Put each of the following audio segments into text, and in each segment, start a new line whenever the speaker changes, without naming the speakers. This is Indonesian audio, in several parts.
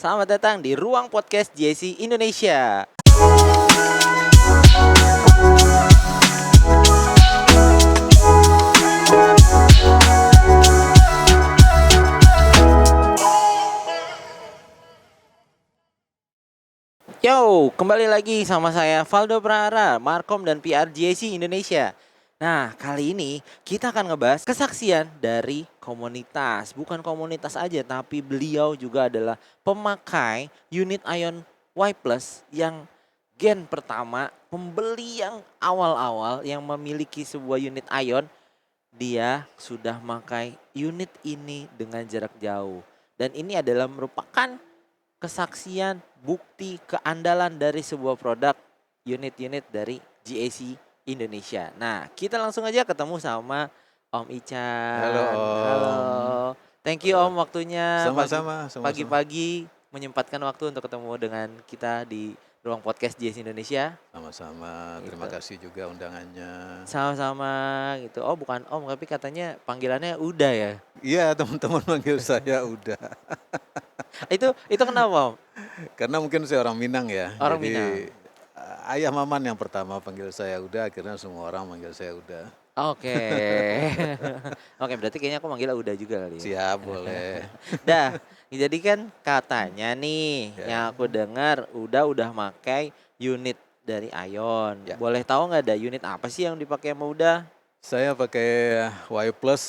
Selamat datang di Ruang Podcast JC Indonesia. Yo, kembali lagi sama saya Valdo Prahara, Markom dan PR JC Indonesia. Nah, kali ini kita akan ngebahas kesaksian dari komunitas. Bukan komunitas aja, tapi beliau juga adalah pemakai unit Ion Y Plus yang gen pertama, pembeli yang awal-awal yang memiliki sebuah unit Ion. Dia sudah memakai unit ini dengan jarak jauh. Dan ini adalah merupakan kesaksian bukti keandalan dari sebuah produk unit-unit dari GAC Indonesia. Nah, kita langsung aja ketemu sama Om Ican.
Halo
Halo.
Om.
Thank you Om waktunya.
Sama-sama.
Pagi-pagi menyempatkan waktu untuk ketemu dengan kita di Ruang Podcast GAC Indonesia.
Sama-sama.
Gitu.
Terima kasih juga undangannya.
Sama-sama gitu. Oh, bukan Om, tapi katanya panggilannya Uda ya.
Iya, teman-teman manggil saya udah.
Itu kenapa Om?
Karena mungkin saya orang Minang ya.
Orang
Jadi
Minang.
Ayah Maman yang pertama panggil saya udah, akhirnya semua orang manggil saya udah.
Oke. Oke, berarti kayaknya aku manggil Uda juga kali ya.
Siap, boleh.
Dah, jadi kan katanya nih
Ya.
yang aku dengar udah makai unit dari Ion.
Ya.
Boleh tahu nggak ada unit apa sih yang dipakai sama Uda?
Saya pakai Y Plus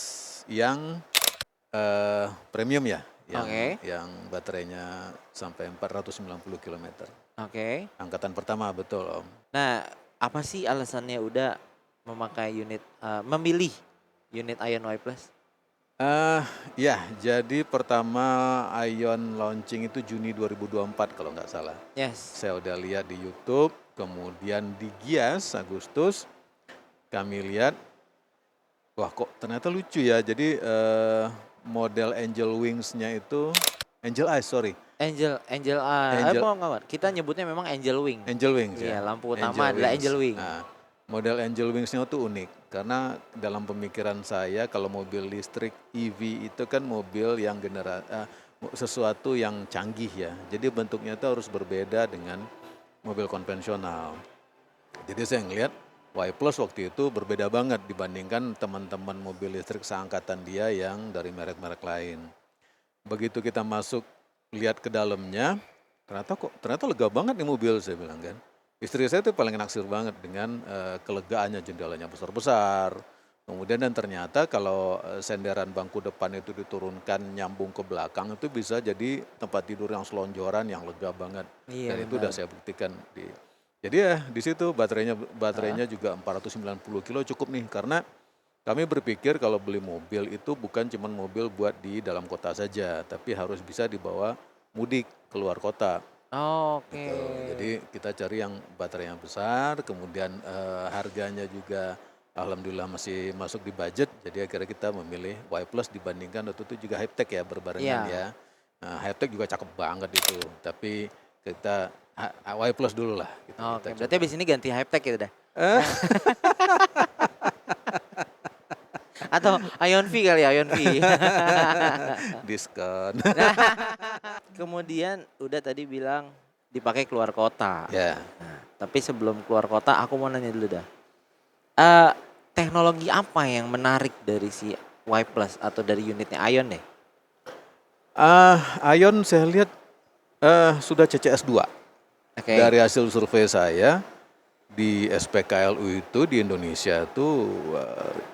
yang premium ya. Yang baterainya sampai 490 km.
Oke.
Angkatan pertama, betul Om.
Nah, apa sih alasannya Uda memilih unit Ion Y Plus?
Ya, jadi pertama Ion launching itu Juni 2024 kalau nggak salah.
Yes.
Saya udah lihat di YouTube, kemudian di Gias Agustus kami lihat, wah kok ternyata lucu ya. Jadi model Angel Wings-nya itu, Angel Eyes sorry.
Angel Eye. Kita nyebutnya memang Angel Wing.
Angel Wings
Iya,
ya.
lampu utama adalah Angel Wing.
Nah, model Angel Wings-nya itu unik karena dalam pemikiran saya kalau mobil listrik EV itu kan mobil yang sesuatu yang canggih ya. Jadi bentuknya itu harus berbeda dengan mobil konvensional. Jadi saya ngelihat Y Plus waktu itu berbeda banget dibandingkan teman-teman mobil listrik seangkatan dia yang dari merek-merek lain. Begitu kita masuk lihat ke dalamnya, ternyata lega banget nih mobil, saya bilang kan. Istri saya tuh paling naksir banget dengan kelegaannya, jendelanya besar-besar. Kemudian dan ternyata kalau senderan bangku depan itu diturunkan nyambung ke belakang itu bisa jadi tempat tidur yang selonjoran yang lega banget.
Iya,
dan itu udah saya buktikan jadi ya di situ baterainya juga 490 kilo cukup nih, karena kami berpikir kalau beli mobil itu bukan cuma mobil buat di dalam kota saja, tapi harus bisa dibawa mudik keluar kota.
Oke.
Gitu. Jadi kita cari yang baterainya besar, kemudian harganya juga alhamdulillah masih masuk di budget, jadi akhirnya kita memilih Y Plus dibandingkan waktu itu juga Hypertech ya berbarengan ya. Nah, Hypertech juga cakep banget itu, tapi kita Y Plus dulu lah. Gitu,
Oke, berarti abis ini ganti Hypertech ya udah? Atau Ion V kali ya, Ion V.
Diskon.
Kemudian udah tadi bilang dipakai keluar kota.
Ya.
Nah, tapi sebelum keluar kota aku mau nanya dulu dah. Teknologi apa yang menarik dari si Y Plus atau dari unitnya Ion deh?
Ion saya lihat sudah CCS 2.
Oke.
Dari hasil survei saya di SPKLU itu di Indonesia tuh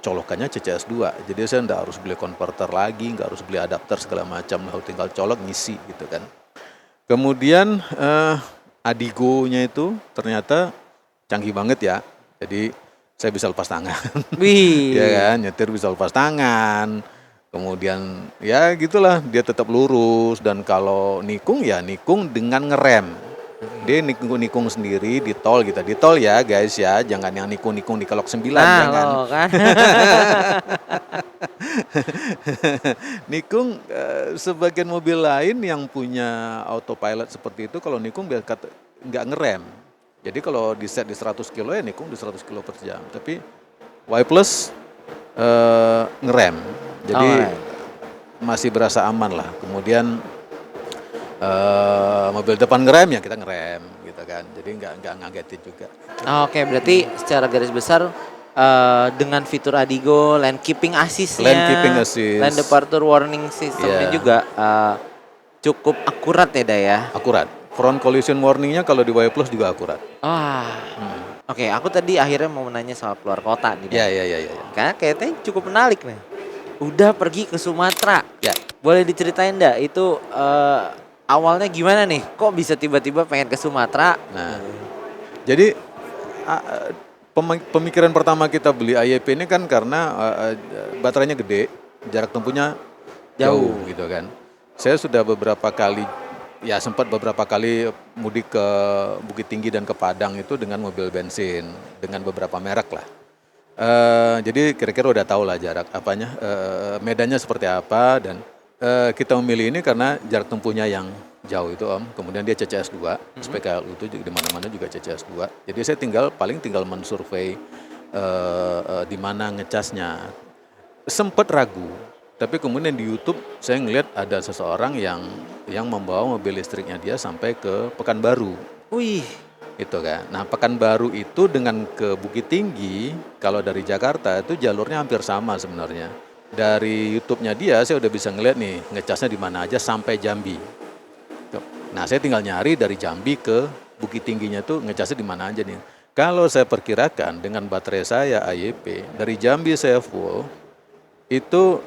colokannya CCS 2. Jadi saya enggak harus beli konverter lagi, enggak harus beli adapter segala macam, tinggal colok ngisi gitu kan. Kemudian Adigo-nya itu ternyata canggih banget ya. Jadi saya bisa lepas tangan.
Wih.
Ya kan, nyetir bisa lepas tangan. Kemudian ya gitulah, dia tetap lurus, dan kalau nikung ya nikung dengan ngerem. Dia nikung sendiri di tol gitu. Di tol ya guys ya, jangan yang nikung di kelok 9 jangan.
Loh, kan.
Nikung sebagian mobil lain yang punya autopilot seperti itu kalau nikung nggak ngerem. Jadi kalau di set di 100 kilo ya nikung di 100 kilo per jam. Tapi Y Plus ngerem. Jadi masih berasa aman lah. Kemudian mobil depan ngerem ya kita ngerem gitu kan. Jadi nggak ngagetin juga.
Oke, berarti secara garis besar dengan fitur Adigo, lane keeping assist-nya,
Lane keeping assist.
lane departure warning system-nya
Iya.
juga cukup akurat ya, Da ya.
Akurat. Front collision warning-nya kalau di Y Plus juga akurat.
Wah. Oke, aku tadi akhirnya mau menanya soal keluar kota nih, Da.
Ya.
Karena kayaknya cukup menarik nih. Udah pergi ke Sumatera.
Ya.
Boleh diceritain enggak itu awalnya gimana nih? Kok bisa tiba-tiba pengen ke Sumatera?
Nah, jadi pemikiran pertama kita beli IEP ini kan karena baterainya gede, jarak tempuhnya jauh gitu kan. Saya sudah sempat beberapa kali mudik ke Bukit Tinggi dan ke Padang itu dengan mobil bensin, dengan beberapa merek lah. Jadi kira-kira udah tahu lah medannya seperti apa dan kita memilih ini karena jarak tempuhnya yang jauh itu Om. Kemudian dia CCS 2, SPKLU itu di mana-mana juga CCS 2. Jadi saya paling tinggal mensurvei di mana ngecasnya. Sempet ragu, tapi kemudian di YouTube saya ngelihat ada seseorang yang membawa mobil listriknya dia sampai ke Pekanbaru.
Wih,
Itu kan. Nah, Pekanbaru itu dengan ke Bukit Tinggi, kalau dari Jakarta itu jalurnya hampir sama sebenarnya. Dari YouTube-nya dia saya udah bisa ngeliat nih ngecasnya di mana aja sampai Jambi. Nah, saya tinggal nyari dari Jambi ke Bukit Tingginya tuh ngecasnya di mana aja nih. Kalau saya perkirakan dengan baterai saya IEP, dari Jambi saya full, itu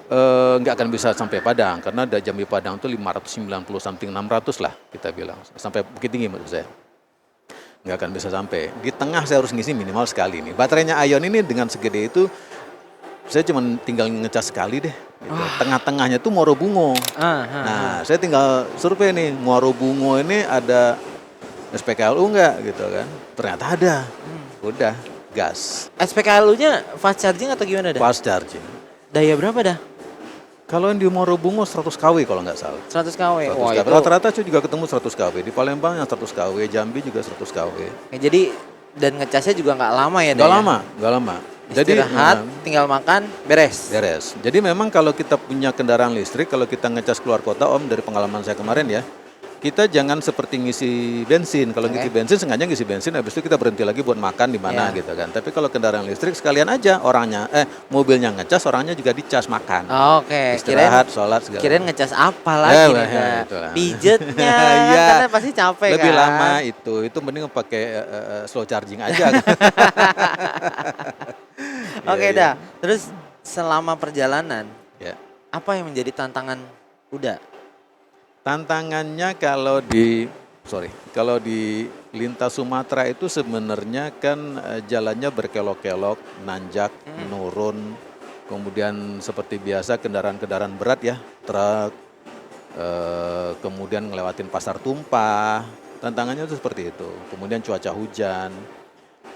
nggak akan bisa sampai Padang. Karena dari Jambi Padang tuh 590 something 600 lah kita bilang. Sampai Bukit Tinggi menurut saya. Nggak akan bisa sampai. Di tengah saya harus ngisi minimal sekali nih. Baterainya Ion ini dengan segede itu, saya cuma tinggal ngecas sekali deh. Gitu. Tengah-tengahnya tuh Muaro Bungo. Nah, saya tinggal survei nih, Muaro Bungo ini ada SPKLU nggak gitu kan. Ternyata ada. Udah, gas.
SPKLU-nya fast charging atau gimana, Da?
Fast charging.
Daya berapa, Da?
Kalau yang di Muaro Bungo 100 kW kalau nggak salah.
100 kW.
100
Wah,
kW.
itu.
Rata-rata saya juga ketemu 100 kW. Di Palembang yang 100 kW, Jambi juga 100 kW.
Ya, jadi dan ngecasnya juga nggak lama ya, Da?
Nggak
ya?
lama.
Istirahat, tinggal makan, beres.
Beres. Jadi memang kalau kita punya kendaraan listrik, kalau kita ngecas keluar kota Om, dari pengalaman saya kemarin ya, kita jangan seperti ngisi bensin. Kalau ngisi bensin sengaja ngisi bensin, habis itu kita berhenti lagi buat makan di mana gitu kan. Tapi kalau kendaraan listrik sekalian aja mobilnya ngecas, orangnya juga dicas makan.
Oke,
Istirahat, sholat segala.
kirain ngecas apa lagi nih, Da?
itulah.
Pijetnya,
Iya.
karena pasti capek
Lebih
kan.
lama itu mending pakai slow charging aja.
Oke,
Iya.
Da. Terus selama perjalanan,
Ya.
apa yang menjadi tantangan Uda?
Tantangannya kalau di lintas Sumatera itu sebenarnya kan jalannya berkelok-kelok, nanjak, menurun, kemudian seperti biasa kendaraan-kendaraan berat ya, truk, kemudian ngelewatin pasar tumpah, tantangannya itu seperti itu. Kemudian cuaca hujan,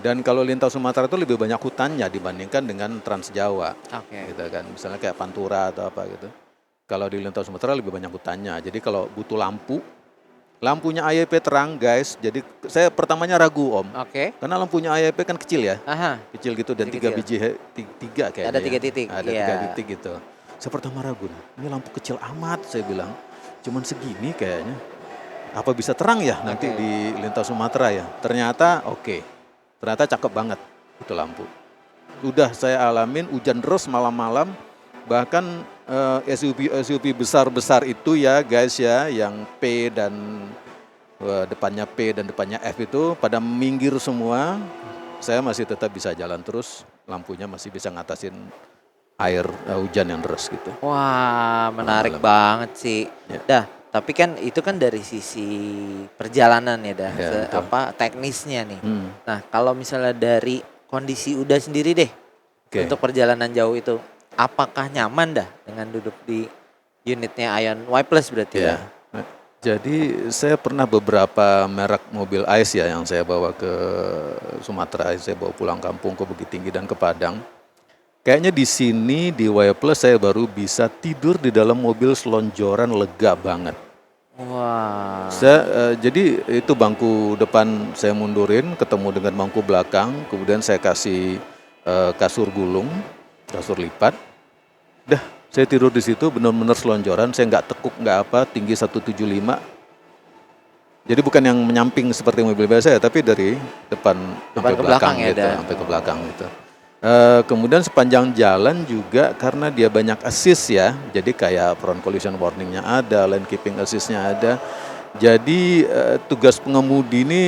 dan kalau lintas Sumatera itu lebih banyak hutannya dibandingkan dengan Trans Jawa,
Oke.
gitu kan, misalnya kayak Pantura atau apa gitu. Kalau di lintas Sumatera lebih banyak hutannya. Jadi kalau butuh lampunya IEP terang guys. Jadi saya pertamanya ragu Om.
Oke.
Karena lampunya IEP kan kecil ya.
Aha.
Kecil gitu dan
Kecil.
3 biji, 3 kayaknya.
Ada 3 titik,
Ada
iya.
3 titik gitu. Saya pertama ragu nih, ini lampu kecil amat saya bilang. Cuman segini kayaknya. Apa bisa terang ya nanti di lintas Sumatera ya. Ternyata ternyata cakep banget itu lampu. Udah saya alamin hujan deras malam-malam. Bahkan SUV besar-besar itu ya guys ya, yang P dan depannya P dan depannya F itu pada minggir semua. Saya masih tetap bisa jalan terus, lampunya masih bisa ngatasin air hujan yang deras gitu.
Wah, menarik
Malam.
banget sih.
Ya.
Dah, tapi kan itu kan dari sisi perjalanan ya, Dah.
Ya, betul.
Teknisnya nih.
Hmm,
Nah, kalau misalnya dari kondisi Uda sendiri deh,
Oke.
untuk perjalanan jauh itu, apakah nyaman dah dengan duduk di unitnya Ion Y Plus berarti ya?
Ya. Jadi saya pernah beberapa merek mobil ICE ya yang saya bawa ke Sumatera, saya bawa pulang kampung ke Bukit Tinggi dan ke Padang. Kayaknya di sini di Y Plus saya baru bisa tidur di dalam mobil selonjoran lega banget.
Wah.
Jadi itu bangku depan saya mundurin, ketemu dengan bangku belakang, kemudian saya kasih kasur gulung, kasur lipat. Dah, saya tidur di situ benar-benar selonjoran, saya nggak tekuk nggak apa, tinggi 175, Jadi bukan yang menyamping seperti mobil biasa ya, tapi dari depan sampai
ke
belakang
belakang ya,
gitu,
Dan.
sampai ke belakang gitu. Kemudian sepanjang jalan juga karena dia banyak assist ya, jadi kayak front collision warningnya ada, lane keeping assistnya ada. Jadi tugas pengemudi ini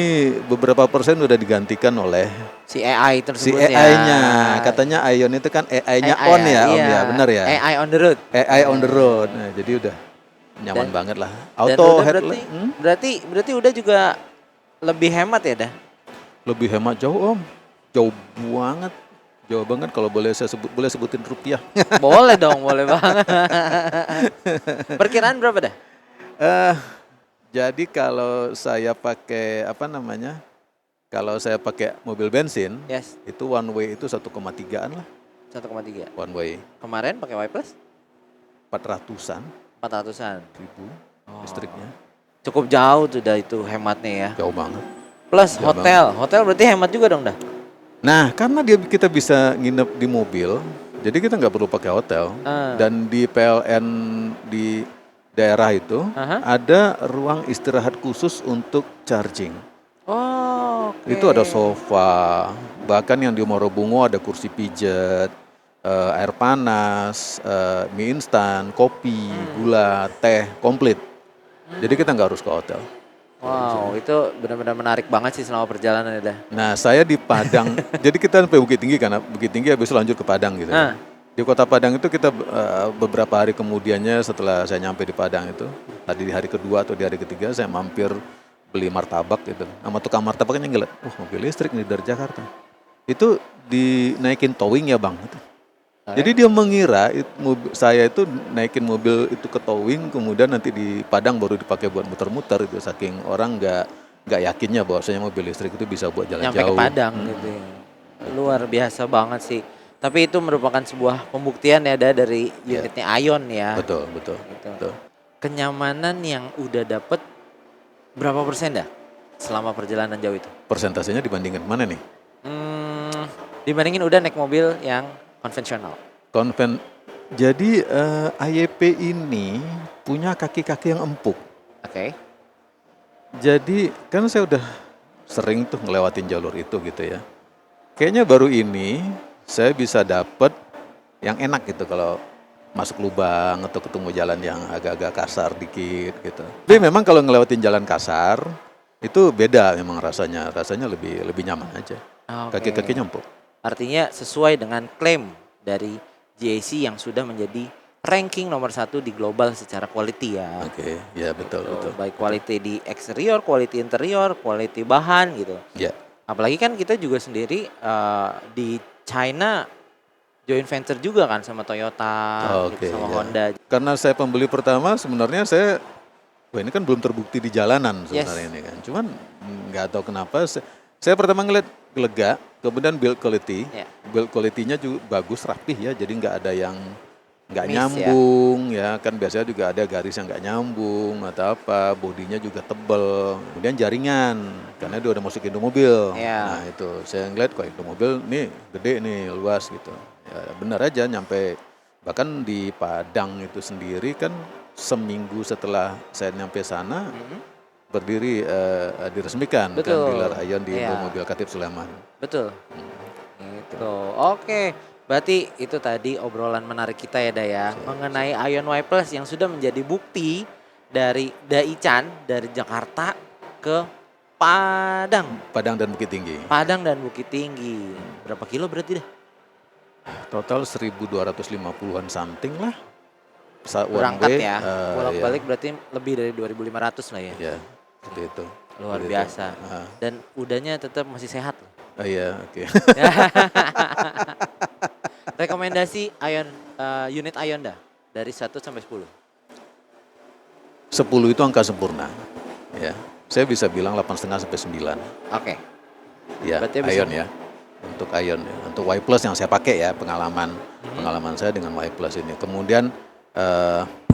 beberapa persen udah digantikan oleh
Si AI
si
tersebut ya.
AI-nya. Katanya Ion itu kan AI-nya
AI
on
ya,
ya Om
iya.
ya, benar ya?
AI on the road.
AI on the road. Nah, jadi udah nyaman
Dan
banget lah.
dan
Auto
udah
headlight
berarti udah juga lebih hemat ya, dah.
lebih hemat jauh Om. Jauh banget. Jauh banget kalau boleh saya boleh sebutin rupiah.
Boleh dong, boleh banget. Perkiraan berapa dah?
Eh, jadi kalau saya pakai apa namanya? Kalau saya pakai mobil bensin,
Yes,
itu one way itu 1,3-an lah,
1,3.
one way.
Kemarin pakai Y Plus
400-an
400-an.
ribu
Oh,
listriknya.
cukup jauh tuh dah itu hematnya ya.
Jauh banget.
Plus
Jauh
hotel berarti hemat juga dong dah.
Nah, karena kita bisa nginep di mobil, jadi kita nggak perlu pakai hotel.
Ah.
Dan di PLN di daerah itu
Aha.
ada ruang istirahat khusus untuk charging.
Oh, oke.
Itu ada sofa, bahkan yang di Morobungo ada kursi pijat, air panas, mie instan, kopi, gula, teh, komplit. Jadi kita nggak harus ke hotel.
Wow, itu benar-benar menarik banget sih selama perjalanan ya dah.
Nah, saya di Padang, jadi kita sampai Bukit Tinggi karena Bukit Tinggi habis itu lanjut ke Padang gitu.
Ah.
Di Kota Padang itu kita beberapa hari kemudiannya setelah saya nyampe di Padang itu, tadi di hari kedua atau di hari ketiga saya mampir beli martabak gitu. Sama tukang martabaknya ngeliat, mobil listrik nih dari Jakarta. Itu dinaikin towing ya Bang. Gitu. Jadi dia mengira saya itu naikin mobil itu ke towing, kemudian nanti di Padang baru dipakai buat muter-muter itu, saking orang nggak yakinnya bahwasanya mobil listrik itu bisa buat jalan
Nyampe
jauh.
ke Padang gitu ya. Luar biasa banget sih. Tapi itu merupakan sebuah pembuktian ya dari unitnya Ion ya.
Betul.
Gitu.
Betul.
Kenyamanan yang udah dapet berapa persen dah selama perjalanan jauh itu?
Persentasenya dibandingkan mana nih?
Dibandingin udah naik mobil yang konvensional.
Jadi IEP ini punya kaki-kaki yang empuk.
Oke.
Jadi kan saya udah sering tuh ngelewatin jalur itu gitu ya. Kayaknya baru ini saya bisa dapet yang enak gitu kalau masuk lubang atau ketemu jalan yang agak-agak kasar dikit gitu. Tapi memang kalau ngelewatin jalan kasar itu beda memang rasanya lebih nyaman aja.
Oke.
Kaki-kakinya empuk.
Artinya sesuai dengan klaim dari JAC yang sudah menjadi ranking nomor 1 di global secara quality ya.
Oke, ya betul.
Baik quality di eksterior, quality interior, quality bahan gitu.
Ya.
Apalagi kan kita juga sendiri di China joint venture juga kan sama Toyota, gitu, sama Honda.
Karena saya pembeli pertama sebenarnya ini kan belum terbukti di jalanan sebenarnya ini kan. Cuman nggak tahu kenapa saya pertama ngeliat lega, kemudian build quality, build quality-nya juga bagus, rapih ya, jadi nggak ada yang nggak nyambung ya, kan biasanya juga ada garis yang nggak nyambung atau apa, bodinya juga tebel, kemudian jaringan, karena dia udah masukin ke mobil. Nah itu saya ngeliat kok itu mobil nih gede nih, luas gitu. Ya benar aja nyampe, bahkan di Padang itu sendiri kan seminggu setelah saya nyampe sana, berdiri diresmikan kan dealer Ion di mobil Katib Sleman.
Betul. Gitu. Oke, berarti itu tadi obrolan menarik kita ya Daya mengenai Ion Y Plus yang sudah menjadi bukti dari Daichan dari Jakarta ke Padang.
Padang dan Bukit Tinggi.
Padang dan Bukit Tinggi. Berapa kilo berarti dah?
Total 1.250-an something lah.
Berangkat ya. Bolak-balik berarti lebih dari 2.500 lah ya.
Ya. Seperti itu.
Luar biasa. Dan udahnya tetap masih sehat.
Iya, oke.
Rekomendasi unit Ion dah dari 1 sampai 10.
10 itu angka sempurna. Ya. Saya bisa bilang 8,5 sampai 9.
Oke.
Ya, Ion ya. Untuk Ion ya. Untuk Y Plus yang saya pakai ya, pengalaman saya dengan Y Plus ini. Kemudian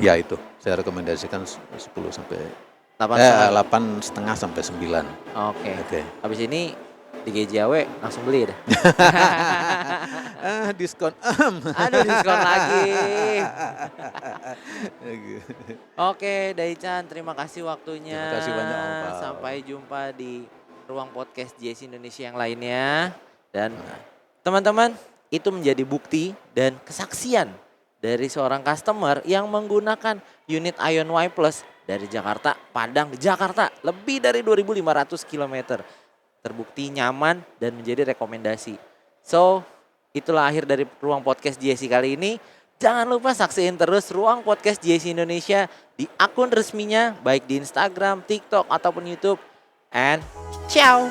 ya itu, saya rekomendasikan 10 sampai 8,5 sampai 9.
Oke. Habis ini di GJAW langsung beli dah.
Diskon.
Aduh, diskon lagi. Oke, Daichan, terima kasih waktunya.
Terima kasih banyak Om Fal.
Sampai Sampai jumpa di ruang podcast JC Indonesia yang lainnya. Dan teman-teman, itu menjadi bukti dan kesaksian dari seorang customer yang menggunakan unit Ion Y Plus dari Jakarta, Padang, Jakarta, lebih dari 2.500 km. Terbukti nyaman dan menjadi rekomendasi. So, itulah akhir dari ruang podcast JC kali ini. Jangan lupa saksiin terus ruang podcast JC Indonesia di akun resminya, baik di Instagram, TikTok, ataupun YouTube. And ciao!